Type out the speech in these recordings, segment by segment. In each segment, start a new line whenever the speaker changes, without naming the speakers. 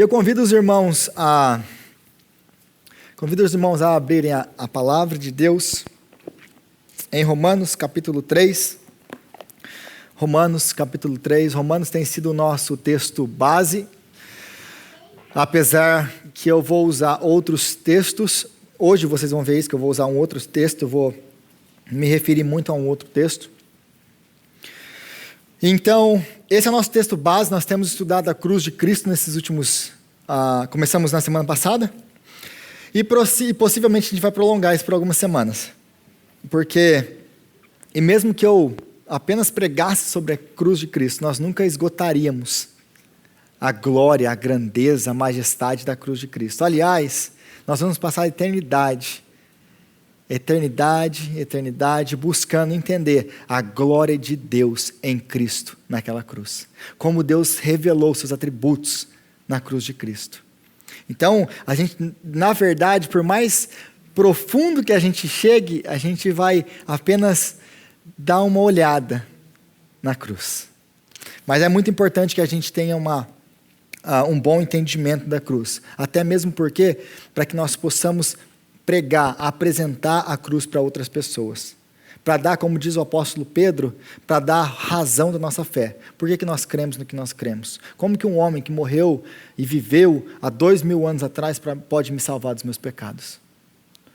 eu convido os irmãos a abrirem a palavra de Deus em Romanos capítulo 3. Romanos capítulo 3. Romanos tem sido o nosso texto base, apesar que eu vou usar outros textos. Hoje vocês vão ver isso, que eu vou usar um outro texto, eu vou me referir muito a um outro texto. Então, esse é o nosso texto base. Nós temos estudado a cruz de Cristo nesses últimos... começamos na semana passada. E possivelmente a gente vai prolongar isso por algumas semanas. E mesmo que eu apenas pregasse sobre a cruz de Cristo, nós nunca esgotaríamos a glória, a grandeza, a majestade da cruz de Cristo. Aliás, nós vamos passar a eternidade, buscando entender a glória de Deus em Cristo naquela cruz. Como Deus revelou seus atributos na cruz de Cristo. Então, a gente, na verdade, por mais profundo que a gente chegue, a gente vai apenas dar uma olhada na cruz. Mas é muito importante que a gente tenha um bom entendimento da cruz. Até mesmo porque, para que nós possamos pregar, apresentar a cruz para outras pessoas. Para dar, como diz o apóstolo Pedro, para dar razão da nossa fé. Por que nós cremos no que nós cremos? Como que um homem que morreu e viveu há 2000 anos atrás pode me salvar dos meus pecados?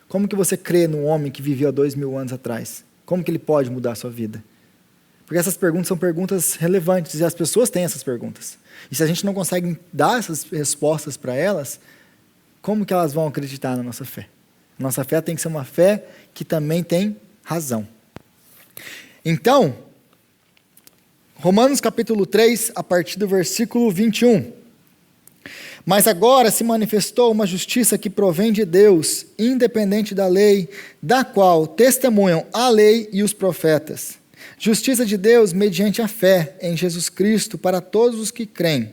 Como que você crê num homem que viveu há 2000 anos atrás? Como que ele pode mudar a sua vida? Porque essas perguntas são perguntas relevantes e as pessoas têm essas perguntas. E se a gente não consegue dar essas respostas para elas, como que elas vão acreditar na nossa fé? Nossa fé tem que ser uma fé que também tem razão. Então, Romanos capítulo 3, a partir do versículo 21. Mas agora se manifestou uma justiça que provém de Deus, independente da lei, da qual testemunham a lei e os profetas. Justiça de Deus mediante a fé em Jesus Cristo para todos os que creem.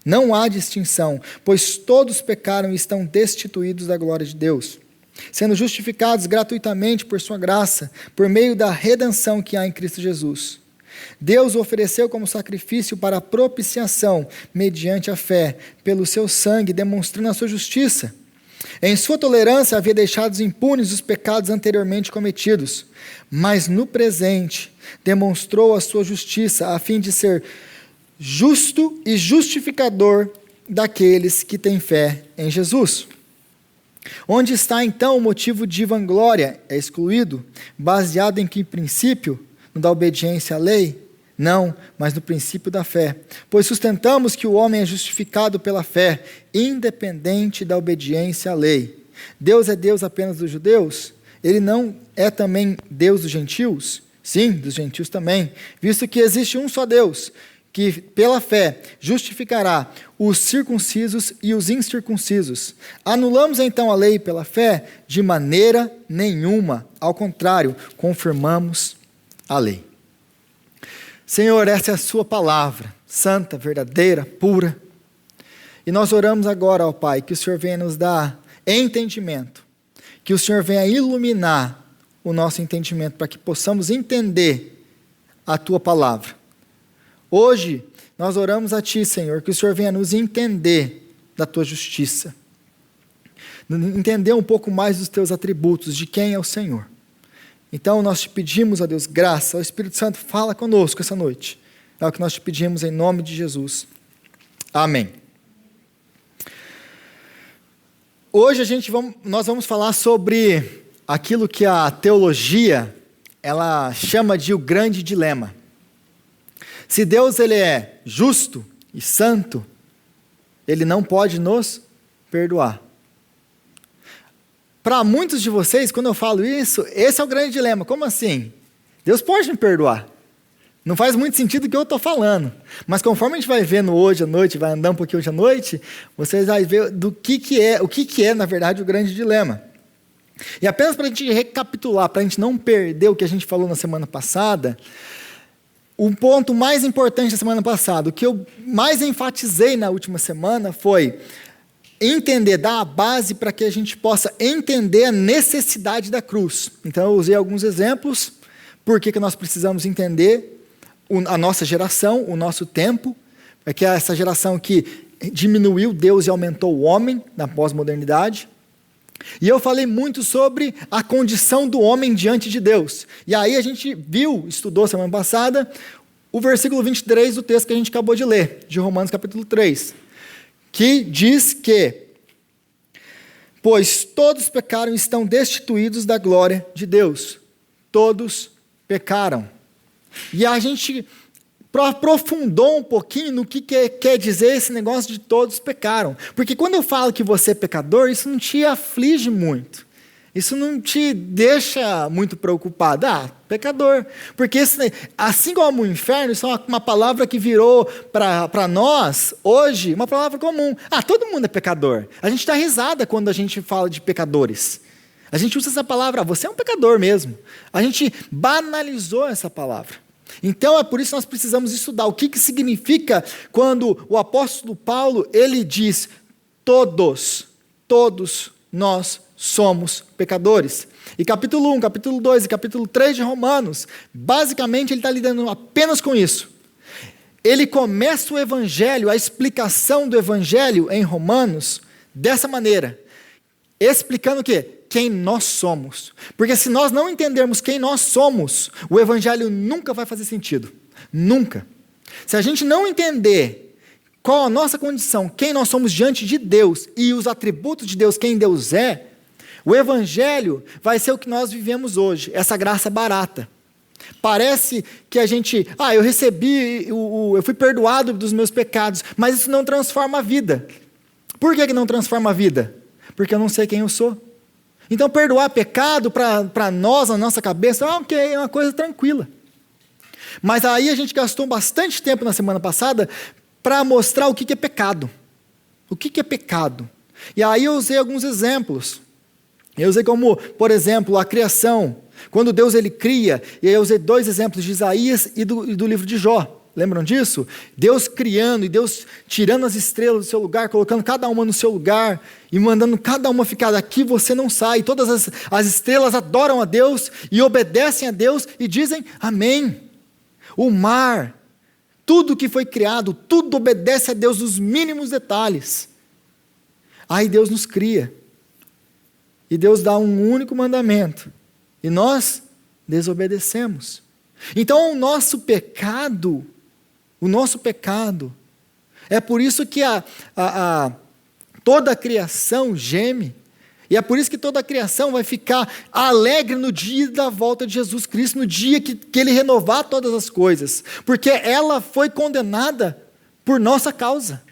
Não há distinção, pois todos pecaram e estão destituídos da glória de Deus, sendo justificados gratuitamente por sua graça, por meio da redenção que há em Cristo Jesus. Deus o ofereceu como sacrifício para a propiciação, mediante a fé, pelo seu sangue, demonstrando a sua justiça. Em sua tolerância havia deixado impunes os pecados anteriormente cometidos, mas no presente demonstrou a sua justiça, a fim de ser justo e justificador daqueles que têm fé em Jesus. Onde está então o motivo de vanglória? É excluído, baseado em que princípio? No da obediência à lei? Não, mas no princípio da fé. Pois sustentamos que o homem é justificado pela fé, independente da obediência à lei. Deus é Deus apenas dos judeus? Ele não é também Deus dos gentios? Sim, dos gentios também, visto que existe um só Deus, que pela fé justificará os circuncisos e os incircuncisos. Anulamos então a lei pela fé? De maneira nenhuma. Ao contrário, confirmamos a lei. Senhor, essa é a sua palavra, santa, verdadeira, pura. E nós oramos agora, ó Pai, que o Senhor venha nos dar entendimento, que o Senhor venha iluminar o nosso entendimento, para que possamos entender a tua palavra. Hoje, nós oramos a Ti, Senhor, que o Senhor venha nos entender da Tua justiça. Entender um pouco mais dos Teus atributos, de quem é o Senhor. Então, nós te pedimos, ó Deus, graça, o Espírito Santo fala conosco essa noite. É o que nós te pedimos em nome de Jesus. Amém. Hoje nós vamos falar sobre aquilo que a teologia ela chama de o grande dilema. Se Deus ele é justo e santo, Ele não pode nos perdoar. Para muitos de vocês, quando eu falo isso, esse é o grande dilema. Como assim? Deus pode me perdoar. Não faz muito sentido o que eu estou falando. Mas conforme a gente vai vendo hoje à noite, vai andar um pouquinho hoje à noite, vocês vão ver o que é, na verdade, o grande dilema. E apenas para a gente recapitular, para a gente não perder o que a gente falou na semana passada, o ponto mais importante da semana passada, o que eu mais enfatizei na última semana foi entender, dar a base para que a gente possa entender a necessidade da cruz. Então eu usei alguns exemplos, por que nós precisamos entender a nossa geração, o nosso tempo, é que é essa geração que diminuiu Deus e aumentou o homem na pós-modernidade. E eu falei muito sobre a condição do homem diante de Deus. E aí a gente estudou semana passada, o versículo 23 do texto que a gente acabou de ler, de Romanos capítulo 3, que diz que: pois todos pecaram e estão destituídos da glória de Deus. Todos pecaram. E a gente aprofundou um pouquinho no que quer dizer esse negócio de todos pecaram. Porque quando eu falo que você é pecador, isso não te aflige muito. Isso não te deixa muito preocupado. Pecador. Porque assim como o inferno, isso é uma palavra que virou para nós, hoje, uma palavra comum. Todo mundo é pecador. A gente dá risada quando a gente fala de pecadores. A gente usa essa palavra, você é um pecador mesmo. A gente banalizou essa palavra. Então é por isso que nós precisamos estudar o que significa quando o apóstolo Paulo, ele diz: todos nós somos pecadores. E capítulo 1, capítulo 2 e capítulo 3 de Romanos, basicamente ele está lidando apenas com isso. Ele começa o evangelho, a explicação do evangelho em Romanos, dessa maneira, explicando o quê? Quem nós somos. Porque se nós não entendermos quem nós somos, o evangelho nunca vai fazer sentido. Nunca. Se a gente não entender qual a nossa condição, quem nós somos diante de Deus e os atributos de Deus, quem Deus é, o evangelho vai ser o que nós vivemos hoje, essa graça barata. Parece que a gente, eu recebi, eu fui perdoado dos meus pecados, mas isso não transforma a vida. Por que não transforma a vida? Porque eu não sei quem eu sou. Então, perdoar pecado para nós, na nossa cabeça, é uma coisa tranquila. Mas aí a gente gastou bastante tempo na semana passada para mostrar o que é pecado. O que é pecado? E aí eu usei alguns exemplos. Eu usei como, por exemplo, a criação. Quando Deus ele cria, e aí eu usei 2 exemplos de Isaías e do livro de Jó. Lembram disso? Deus criando e Deus tirando as estrelas do seu lugar, colocando cada uma no seu lugar e mandando cada uma ficar daqui, você não sai. Todas as estrelas adoram a Deus e obedecem a Deus e dizem amém. O mar, tudo que foi criado, tudo obedece a Deus nos mínimos detalhes. Aí Deus nos cria. E Deus dá um único mandamento. E nós desobedecemos. Então o nosso pecado, é por isso que toda a criação geme, e é por isso que toda a criação vai ficar alegre no dia da volta de Jesus Cristo, no dia que Ele renovar todas as coisas, porque ela foi condenada por nossa causa,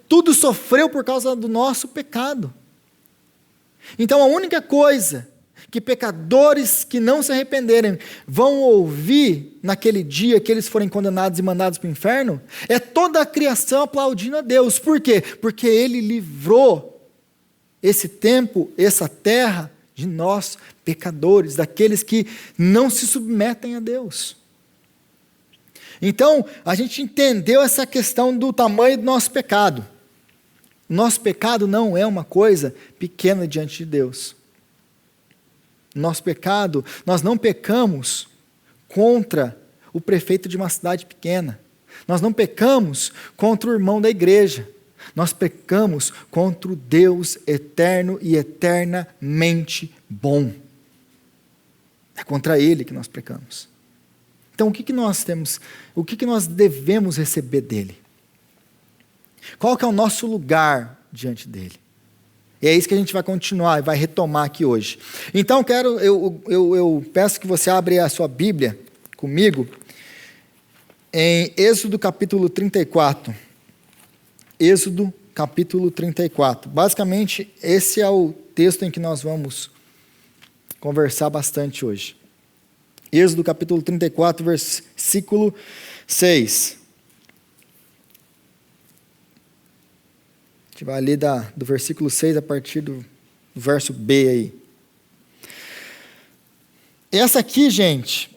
tudo sofreu por causa do nosso pecado. Então a única coisa que pecadores que não se arrependerem vão ouvir naquele dia que eles forem condenados e mandados para o inferno, é toda a criação aplaudindo a Deus. Por quê? Porque Ele livrou esse tempo, essa terra, de nós, pecadores, daqueles que não se submetem a Deus. Então, a gente entendeu essa questão do tamanho do nosso pecado. Nosso pecado não é uma coisa pequena diante de Deus. Nosso pecado, nós não pecamos contra o prefeito de uma cidade pequena. Nós não pecamos contra o irmão da igreja. Nós pecamos contra o Deus eterno e eternamente bom. É contra Ele que nós pecamos. Então, o que nós temos, o que nós devemos receber dEle? Qual que é o nosso lugar diante dEle? E é isso que a gente vai continuar e vai retomar aqui hoje. Então, eu peço que você abra a sua Bíblia comigo em Êxodo capítulo 34. Êxodo capítulo 34. Basicamente, esse é o texto em que nós vamos conversar bastante hoje. Êxodo capítulo 34, versículo 6. A gente vai ler do versículo 6 a partir do verso B aí. Essa aqui, gente,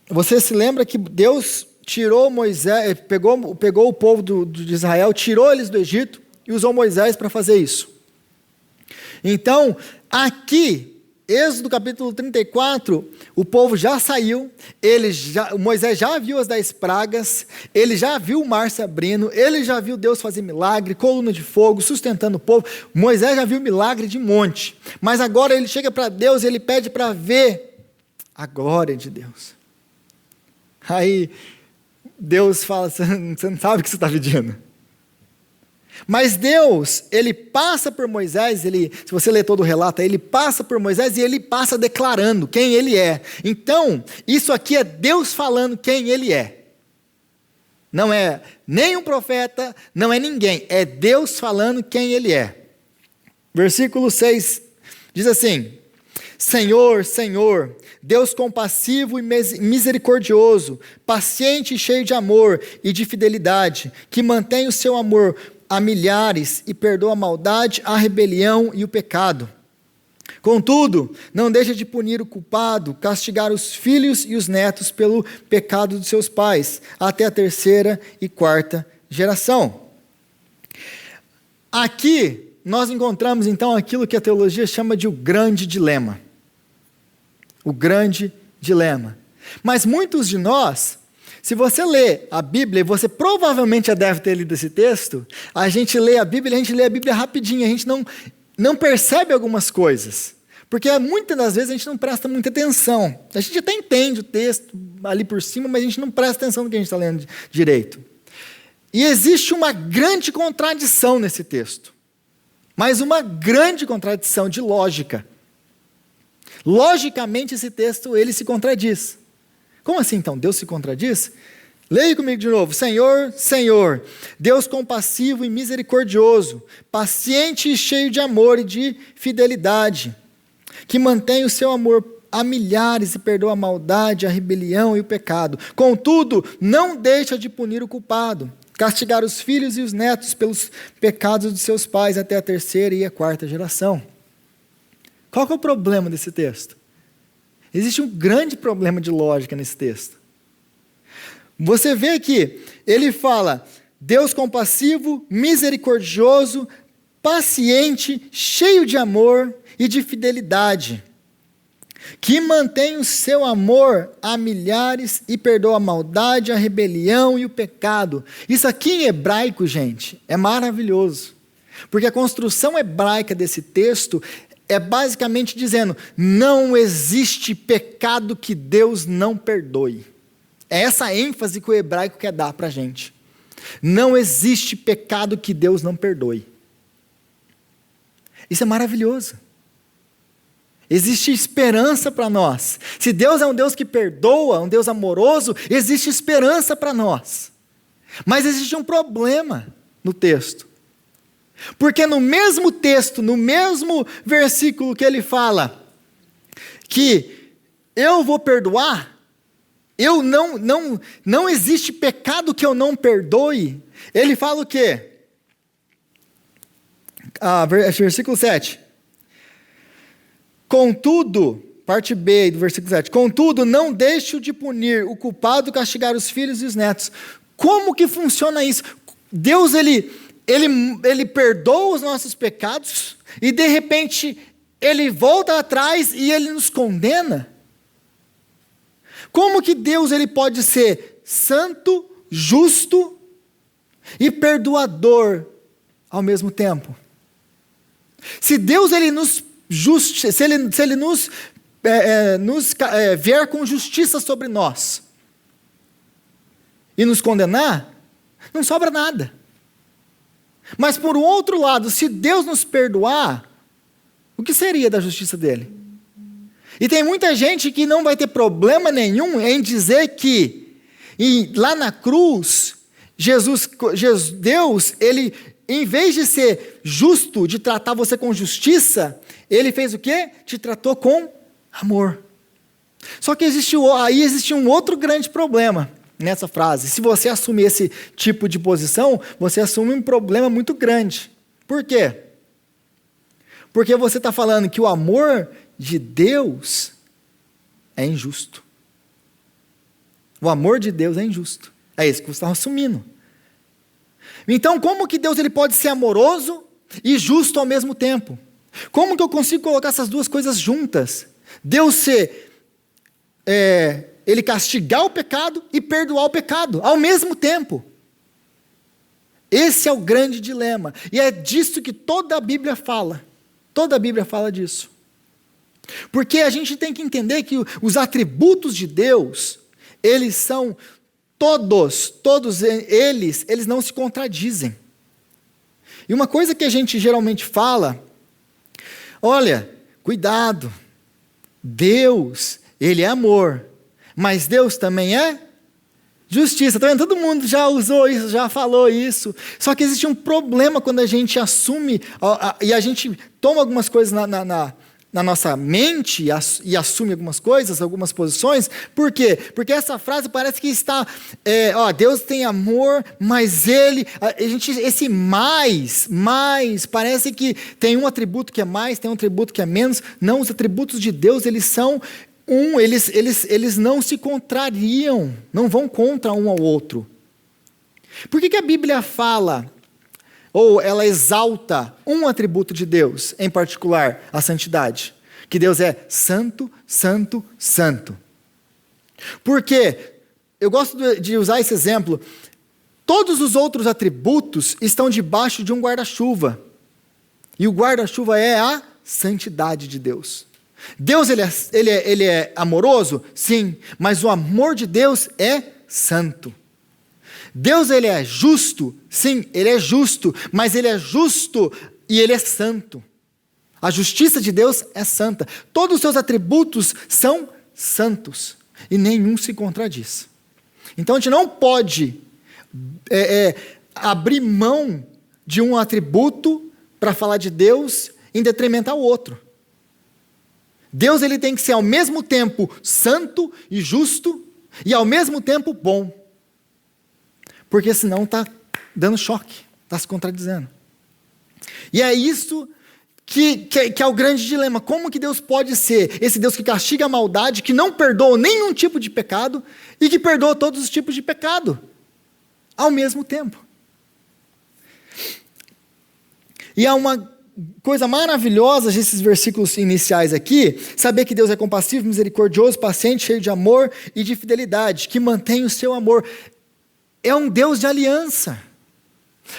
você se lembra que Deus tirou Moisés, pegou o povo de Israel, tirou eles do Egito e usou Moisés para fazer isso. Então, aqui, Êxodo capítulo 34, o povo já saiu, Moisés já viu as 10 pragas, ele já viu o mar se abrindo, ele já viu Deus fazer milagre, coluna de fogo, sustentando o povo. Moisés já viu milagre de monte, mas agora ele chega para Deus e ele pede para ver a glória de Deus. Aí Deus fala, você não sabe o que você está pedindo. Mas Deus, ele passa por Moisés, se você ler todo o relato, ele passa por Moisés e ele passa declarando quem ele é. Então, isso aqui é Deus falando quem ele é. Não é nem um profeta, não é ninguém, é Deus falando quem ele é. Versículo 6 diz assim: Senhor, Senhor, Deus compassivo e misericordioso, paciente e cheio de amor e de fidelidade, que mantém o seu amor a milhares e perdoa a maldade, a rebelião e o pecado. Contudo, não deixa de punir o culpado, castigar os filhos e os netos pelo pecado dos seus pais, até a 3ª e 4ª geração. Aqui, nós encontramos então aquilo que a teologia chama de o grande dilema. O grande dilema. Mas muitos de nós, se você lê a Bíblia, e você provavelmente já deve ter lido esse texto, a gente lê a Bíblia rapidinho, a gente não percebe algumas coisas. Porque muitas das vezes a gente não presta muita atenção. A gente até entende o texto ali por cima, mas a gente não presta atenção no que a gente está lendo direito. E existe uma grande contradição nesse texto. Mas uma grande contradição de lógica. Logicamente esse texto ele se contradiz. Como assim então? Deus se contradiz? Leia comigo de novo. Senhor, Senhor, Deus compassivo e misericordioso, paciente e cheio de amor e de fidelidade, que mantém o seu amor a milhares e perdoa a maldade, a rebelião e o pecado. Contudo, não deixa de punir o culpado, castigar os filhos e os netos pelos pecados de seus pais até a 3ª e a 4ª geração. Qual que é o problema desse texto? Existe um grande problema de lógica nesse texto. Você vê que ele fala, Deus compassivo, misericordioso, paciente, cheio de amor e de fidelidade, que mantém o seu amor a milhares e perdoa a maldade, a rebelião e o pecado. Isso aqui em hebraico, gente, é maravilhoso. Porque a construção hebraica desse texto é basicamente dizendo, não existe pecado que Deus não perdoe. É essa ênfase que o hebraico quer dar para a gente. Não existe pecado que Deus não perdoe. Isso é maravilhoso. Existe esperança para nós. Se Deus é um Deus que perdoa, um Deus amoroso, existe esperança para nós. Mas existe um problema no texto. Porque no mesmo texto, no mesmo versículo que ele fala que eu vou perdoar, não existe pecado que eu não perdoe, ele fala o quê? Versículo 7. Contudo, parte B do versículo 7, contudo, não deixo de punir o culpado, castigar os filhos e os netos. Como que funciona isso? Deus, ele perdoa os nossos pecados e de repente ele volta atrás e ele nos condena? Como que Deus ele pode ser santo, justo e perdoador ao mesmo tempo? Se Deus ele nos se ele nos vier com justiça sobre nós e nos condenar, não sobra nada. Mas por outro lado, se Deus nos perdoar, o que seria da justiça dele? E tem muita gente que não vai ter problema nenhum em dizer que lá na cruz, Deus, ele, em vez de ser justo, de tratar você com justiça, ele fez o quê? Te tratou com amor. Só que existe um outro grande problema nessa frase. Se você assumir esse tipo de posição, você assume um problema muito grande. Por quê? Porque você está falando que o amor de Deus é injusto. O amor de Deus é injusto. É isso que você está assumindo. Então, como que Deus ele pode ser amoroso e justo ao mesmo tempo? Como que eu consigo colocar essas duas coisas juntas? Deus ser, Ele castigar o pecado e perdoar o pecado, ao mesmo tempo. Esse é o grande dilema, e é disso que toda a Bíblia fala. Toda a Bíblia fala disso. Porque a gente tem que entender que os atributos de Deus, eles são todos eles não se contradizem. E uma coisa que a gente geralmente fala, olha, cuidado, Deus, Ele é amor, mas Deus também é justiça. Tá vendo? Todo mundo já usou isso, já falou isso. Só que existe um problema quando a gente assume, e a gente toma algumas coisas na nossa mente e assume algumas coisas, algumas posições. Por quê? Porque essa frase parece que está, Deus tem amor, mas esse mais, parece que tem um atributo que é mais, tem um atributo que é menos. Não, os atributos de Deus, eles são eles não se contrariam, não vão contra um ao outro. Por que a Bíblia fala, ou ela exalta um atributo de Deus, em particular, a santidade? Que Deus é santo, santo, santo. Porque, eu gosto de usar esse exemplo, todos os outros atributos estão debaixo de um guarda-chuva. E o guarda-chuva é a santidade de Deus. Deus, ele é amoroso? Sim, mas o amor de Deus é santo. Deus, ele é justo? Sim, ele é justo, mas ele é justo e ele é santo. A justiça de Deus é santa. Todos os seus atributos são santos e nenhum se contradiz. Então a gente não pode abrir mão de um atributo para falar de Deus em detrimento ao outro. Deus, ele tem que ser ao mesmo tempo santo e justo e ao mesmo tempo bom. Porque senão está dando choque, está se contradizendo. E é isso que é o grande dilema. Como que Deus pode ser esse Deus que castiga a maldade, que não perdoa nenhum tipo de pecado e que perdoa todos os tipos de pecado ao mesmo tempo? E há uma coisa maravilhosa desses versículos iniciais aqui, saber que Deus é compassivo, misericordioso, paciente, cheio de amor e de fidelidade, que mantém o seu amor. É um Deus de aliança.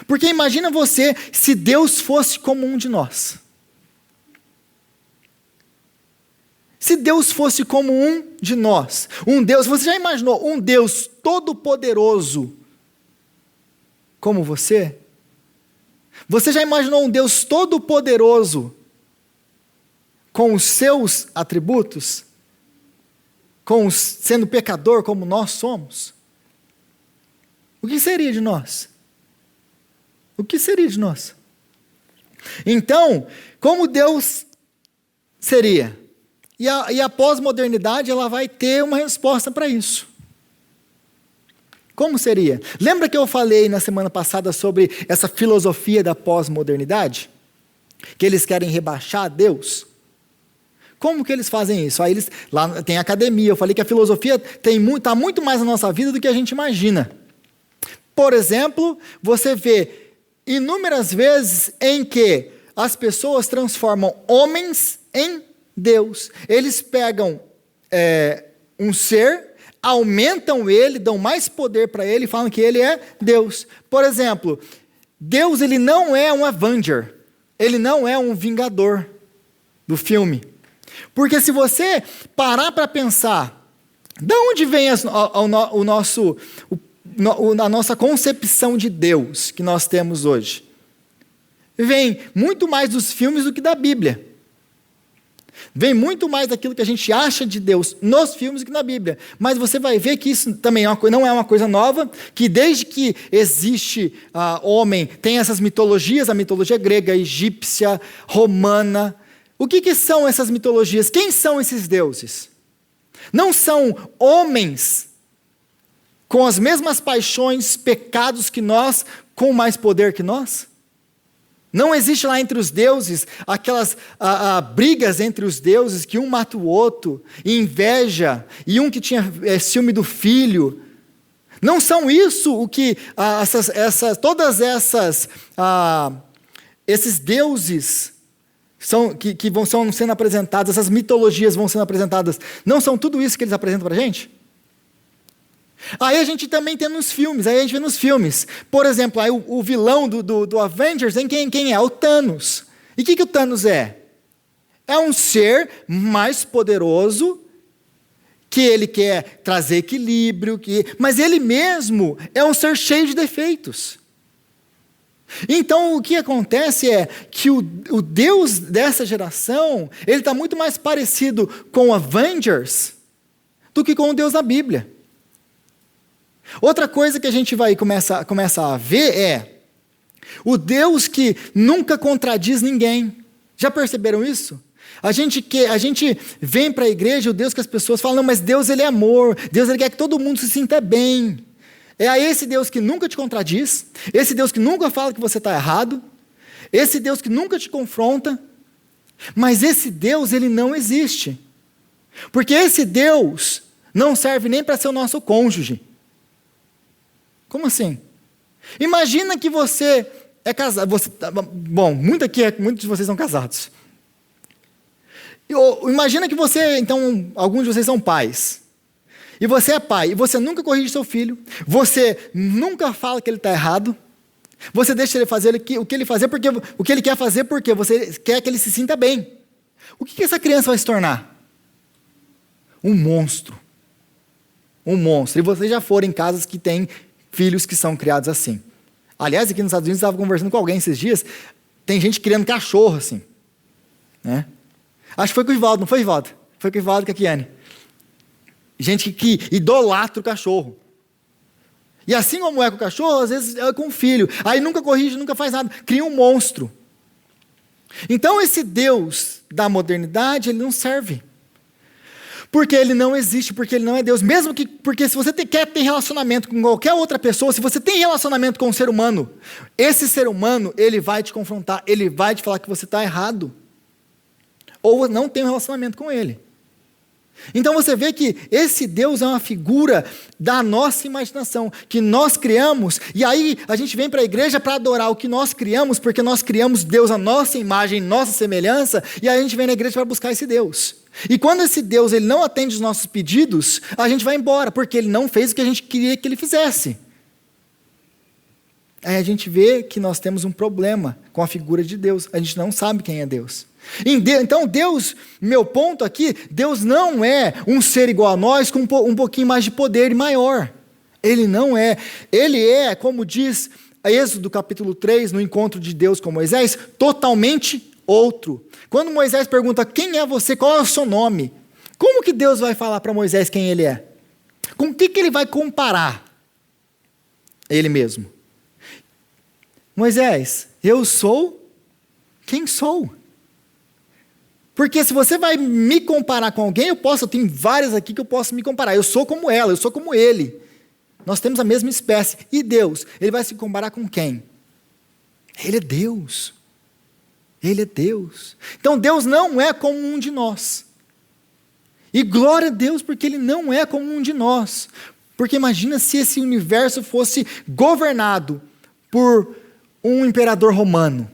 Porque imagina você se Deus fosse como um de nós. Se Deus fosse como um de nós, um Deus, você já imaginou um Deus todo-poderoso como você? Você já imaginou um Deus todo-poderoso com os seus atributos? Sendo pecador como nós somos? O que seria de nós? O que seria de nós? Então, como Deus seria? E a pós-modernidade, ela vai ter uma resposta para isso. Como seria? Lembra que eu falei na semana passada sobre essa filosofia da pós-modernidade? Que eles querem rebaixar Deus? Como que eles fazem isso? Aí lá tem academia, eu falei que a filosofia está muito mais na nossa vida do que a gente imagina. Por exemplo, você vê inúmeras vezes em que as pessoas transformam homens em Deus. Eles pegam um ser, aumentam ele, dão mais poder para ele e falam que ele é Deus. Por exemplo, Deus, ele não é um Avenger, ele não é um Vingador do filme. Porque se você parar para pensar, de onde vem a nossa concepção de Deus que nós temos hoje? Vem muito mais dos filmes do que da Bíblia. Vem muito mais daquilo que a gente acha de Deus nos filmes do que na Bíblia. Mas você vai ver que isso também não é uma coisa nova, que desde que existe homem, tem essas mitologias, a mitologia grega, egípcia, romana. O que são essas mitologias? Quem são esses deuses? Não são homens com as mesmas paixões, pecados que nós, com mais poder que nós? Não existe lá entre os deuses aquelas brigas entre os deuses, que um mata o outro, e inveja, e um que tinha ciúme do filho. Não são isso o que esses deuses são sendo apresentadas, essas mitologias vão sendo apresentadas, não são tudo isso que eles apresentam para a gente? Aí a gente também tem nos filmes, aí a gente vê nos filmes, por exemplo, aí o vilão do Avengers, quem é? O Thanos. E o que o Thanos é? É um ser mais poderoso, que ele quer trazer equilíbrio, mas ele mesmo é um ser cheio de defeitos. Então o que acontece é que o Deus dessa geração, ele está muito mais parecido com o Avengers do que com o Deus da Bíblia. Outra coisa que a gente vai começar a ver é o Deus que nunca contradiz ninguém. Já perceberam isso? A gente vem para a igreja, o Deus que as pessoas falam, não, mas Deus ele é amor, Deus ele quer que todo mundo se sinta bem. É a esse Deus que nunca te contradiz, esse Deus que nunca fala que você está errado, esse Deus que nunca te confronta, mas esse Deus ele não existe. Porque esse Deus não serve nem para ser o nosso cônjuge. Como assim? Imagina que você é casado, muitos de vocês são casados. Imagina que você, então, alguns de vocês são pais. E você é pai, e você nunca corrige seu filho, você nunca fala que ele está errado, você deixa ele fazer o que ele fazer, porque o que ele quer fazer, porque você quer que ele se sinta bem. O que essa criança vai se tornar? Um monstro. Um monstro. E vocês já foram em casas que têm filhos que são criados assim. Aliás, aqui nos Estados Unidos, eu estava conversando com alguém esses dias, tem gente criando cachorro assim. Né? Acho que foi com o Ivaldo, não foi, Ivaldo? Foi com o Ivaldo e com a Kiane. Gente que idolatra o cachorro. E assim como é com o cachorro, às vezes é com o filho. Aí nunca corrige, nunca faz nada. Cria um monstro. Então esse Deus da modernidade, ele não serve. Porque ele não existe, porque ele não é Deus. Porque se você quer ter relacionamento com qualquer outra pessoa, se você tem relacionamento com um ser humano, esse ser humano, ele vai te confrontar, ele vai te falar que você está errado. Ou não tem um relacionamento com ele. Então você vê que esse Deus é uma figura da nossa imaginação, que nós criamos, e aí a gente vem para a igreja para adorar o que nós criamos, porque nós criamos Deus à nossa imagem, nossa semelhança, e aí a gente vem na igreja para buscar esse Deus. E quando esse Deus ele não atende os nossos pedidos, a gente vai embora, porque ele não fez o que a gente queria que ele fizesse. Aí a gente vê que nós temos um problema com a figura de Deus, a gente não sabe quem é Deus. Então Deus, meu ponto aqui, Deus não é um ser igual a nós com um pouquinho mais de poder e maior. Ele não é. Ele é, como diz Êxodo capítulo 3, no encontro de Deus com Moisés, totalmente outro. Quando Moisés pergunta, quem é você, qual é o seu nome? Como que Deus vai falar para Moisés quem ele é? Com o que ele vai comparar ele mesmo? Moisés, eu sou quem sou. Porque se você vai me comparar com alguém, eu tenho várias aqui que eu posso me comparar. Eu sou como ela, eu sou como ele. Nós temos a mesma espécie. E Deus, ele vai se comparar com quem? Ele é Deus. Ele é Deus. Então Deus não é como um de nós. E glória a Deus porque ele não é como um de nós. Porque imagina se esse universo fosse governado por um imperador romano.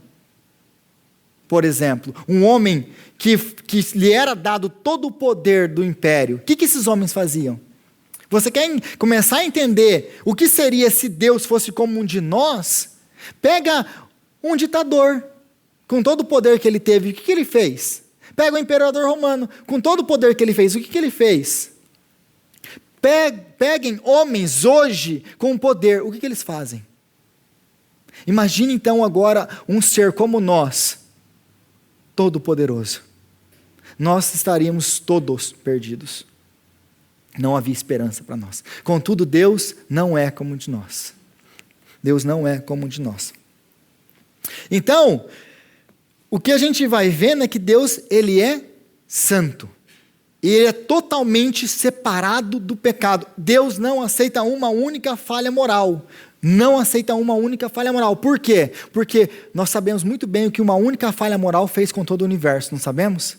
Por exemplo, um homem que lhe era dado todo o poder do império. O que esses homens faziam? Você quer começar a entender o que seria se Deus fosse como um de nós? Pega um ditador, com todo o poder que ele teve, o que ele fez? Pega o imperador romano, com todo o poder que ele fez, o que ele fez? Peguem homens hoje com poder, o que eles fazem? Imagine então agora um ser como nós, todo-poderoso. Nós estaríamos todos perdidos. Não havia esperança para nós. Contudo, Deus não é como um de nós. Deus não é como um de nós. Então, o que a gente vai vendo é que Deus, ele é santo. E ele é totalmente separado do pecado. Deus não aceita uma única falha moral. Não aceita uma única falha moral. Por quê? Porque nós sabemos muito bem o que uma única falha moral fez com todo o universo, não sabemos?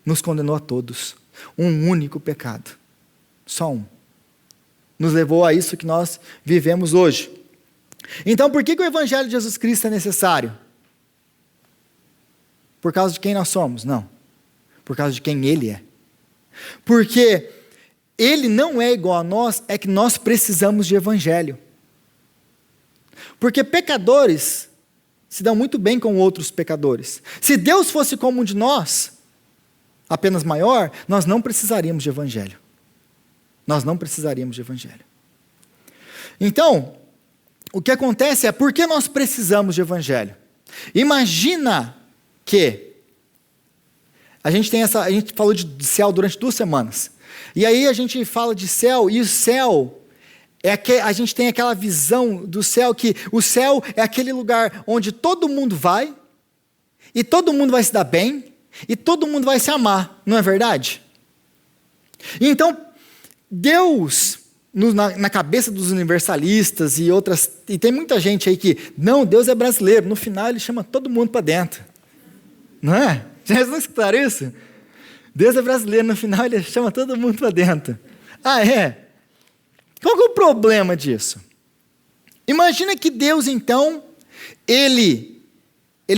Nos condenou a todos. Um único pecado. Só um. Nos levou a isso que nós vivemos hoje. Então, por que o Evangelho de Jesus Cristo é necessário? Por causa de quem nós somos? Não. Por causa de quem Ele é. Porque Ele não é igual a nós, é que nós precisamos de evangelho. Porque pecadores se dão muito bem com outros pecadores. Se Deus fosse como um de nós, apenas maior, nós não precisaríamos de evangelho. Nós não precisaríamos de evangelho. Então, o que acontece é, por que nós precisamos de evangelho? Imagina que a gente falou de céu durante 2 semanas. E aí a gente fala de céu, e o céu a gente tem aquela visão do céu, que o céu é aquele lugar onde todo mundo vai, e todo mundo vai se dar bem, e todo mundo vai se amar, não é verdade? Então, Deus, na cabeça dos universalistas e tem muita gente aí que, não, Deus é brasileiro, no final ele chama todo mundo para dentro. Não é? Já não escutaram isso? Deus é brasileiro, no final ele chama todo mundo para dentro. Ah, é? Qual que é o problema disso? Imagina que Deus, então, Ele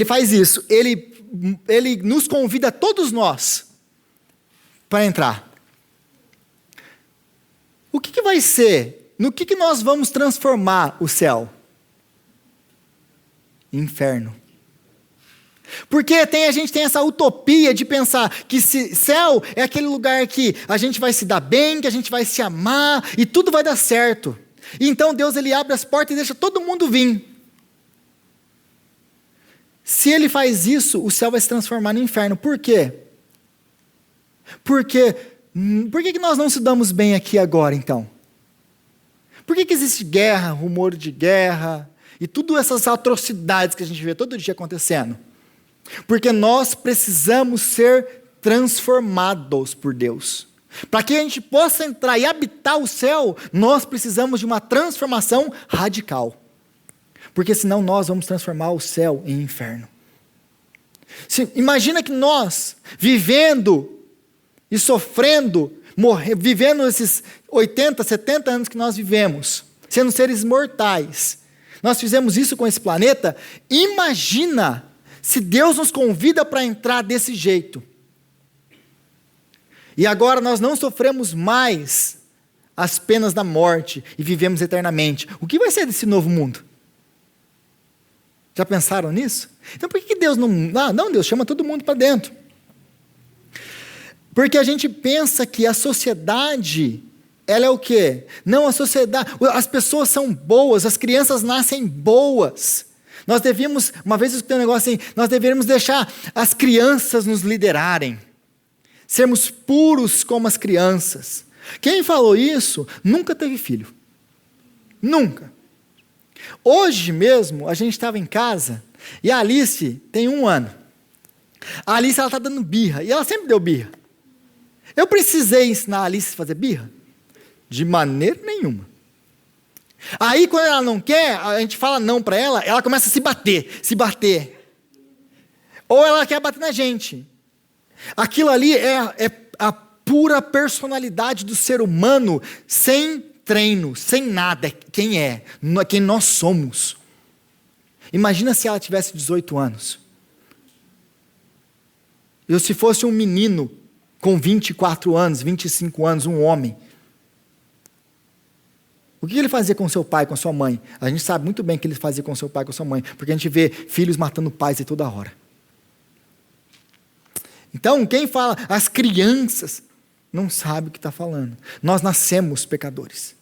faz isso, Ele nos convida, todos nós, para entrar. O que vai ser? No que nós vamos transformar o céu? Inferno. Porque a gente tem essa utopia de pensar que céu é aquele lugar que a gente vai se dar bem, que a gente vai se amar e tudo vai dar certo. E então Deus ele abre as portas e deixa todo mundo vir. Se ele faz isso, o céu vai se transformar no inferno. Por quê? Por que nós não se damos bem aqui agora, então? Por que existe guerra, rumor de guerra e todas essas atrocidades que a gente vê todo dia acontecendo? Porque nós precisamos ser transformados por Deus. Para que a gente possa entrar e habitar o céu, nós precisamos de uma transformação radical. Porque senão nós vamos transformar o céu em inferno. Imagina que nós, vivendo e sofrendo, vivendo esses 80, 70 anos que nós vivemos, sendo seres mortais, nós fizemos isso com esse planeta. Imagina se Deus nos convida para entrar desse jeito. E agora nós não sofremos mais as penas da morte e vivemos eternamente. O que vai ser desse novo mundo? Já pensaram nisso? Então por que Deus não... Não, Deus chama todo mundo para dentro. Porque a gente pensa que a sociedade, ela é o quê? Não, a sociedade... As pessoas são boas, as crianças nascem boas. Nós devíamos, uma vez eu escutei um negócio assim, nós deveríamos deixar as crianças nos liderarem, sermos puros como as crianças. Quem falou isso nunca teve filho. Nunca. Hoje mesmo, a gente estava em casa, e a Alice tem 1 ano. A Alice, ela está dando birra, e ela sempre deu birra. Eu precisei ensinar a Alice a fazer birra? De maneira nenhuma. Aí, quando ela não quer, a gente fala não para ela, ela começa a se bater. Ou ela quer bater na gente. Aquilo ali é a pura personalidade do ser humano, sem treino, sem nada, quem nós somos. Imagina se ela tivesse 18 anos. Eu se fosse um menino com 24 anos, 25 anos, um homem. O que ele fazia com seu pai, com sua mãe? A gente sabe muito bem o que ele fazia com seu pai, com sua mãe, porque a gente vê filhos matando pais a toda hora. Então, quem fala, as crianças, não sabe o que está falando. Nós nascemos pecadores.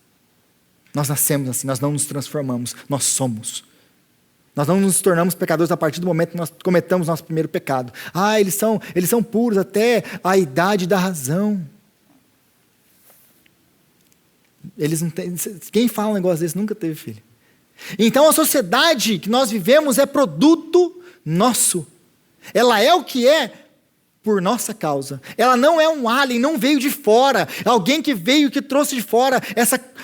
Nós nascemos assim, nós não nos transformamos, nós somos. Nós não nos tornamos pecadores a partir do momento que nós cometamos nosso primeiro pecado. Eles são puros até a idade da razão. Eles não têm, quem fala um negócio desse nunca teve filho. Então a sociedade que nós vivemos é produto nosso. Ela é o que é por nossa causa. Ela não é um alien, não veio de fora. Alguém que veio, que trouxe de fora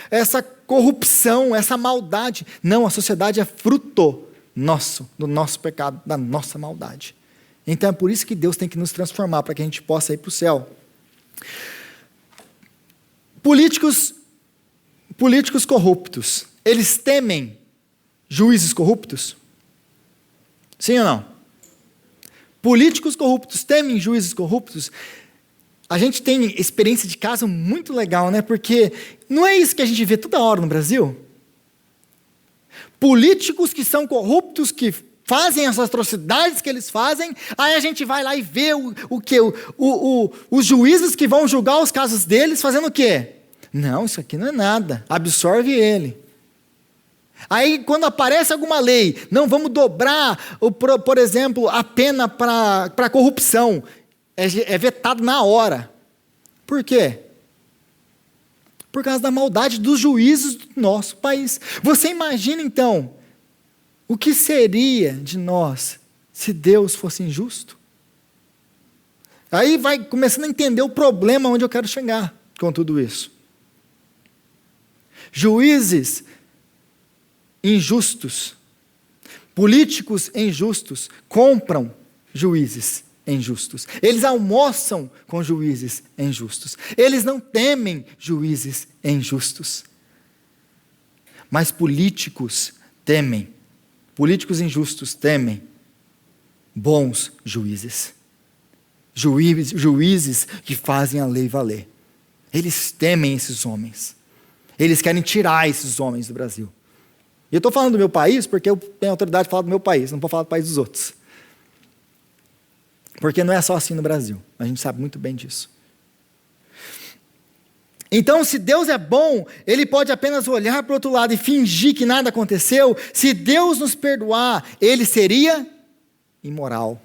essa corrupção, essa maldade. Não, a sociedade é fruto nosso, do nosso pecado, da nossa maldade. Então é por isso que Deus tem que nos transformar, para que a gente possa ir para o céu. Políticos corruptos, eles temem juízes corruptos? Sim ou não? Políticos corruptos temem juízes corruptos. A gente tem experiência de caso muito legal, né? Porque não é isso que a gente vê toda hora no Brasil? Políticos que são corruptos, que fazem as atrocidades que eles fazem, aí a gente vai lá e vê os juízes que vão julgar os casos deles fazendo o quê? Não, isso aqui não é nada, absorve ele. Aí quando aparece alguma lei, não, vamos dobrar, por exemplo, a pena para corrupção, é vetado na hora. Por quê? Por causa da maldade dos juízes do nosso país. Você imagina então, o que seria de nós se Deus fosse injusto? Aí vai começando a entender o problema onde eu quero chegar com tudo isso. Juízes injustos, políticos injustos, compram juízes injustos. Eles almoçam com juízes injustos. Eles não temem juízes injustos. Mas políticos temem. Políticos injustos temem bons juízes. Juízes que fazem a lei valer. Eles temem esses homens. Eles querem tirar esses homens do Brasil. E eu estou falando do meu país porque eu tenho autoridade de falar do meu país, não vou falar do país dos outros. Porque não é só assim no Brasil. A gente sabe muito bem disso. Então, se Deus é bom, Ele pode apenas olhar para o outro lado e fingir que nada aconteceu. Se Deus nos perdoar, Ele seria imoral.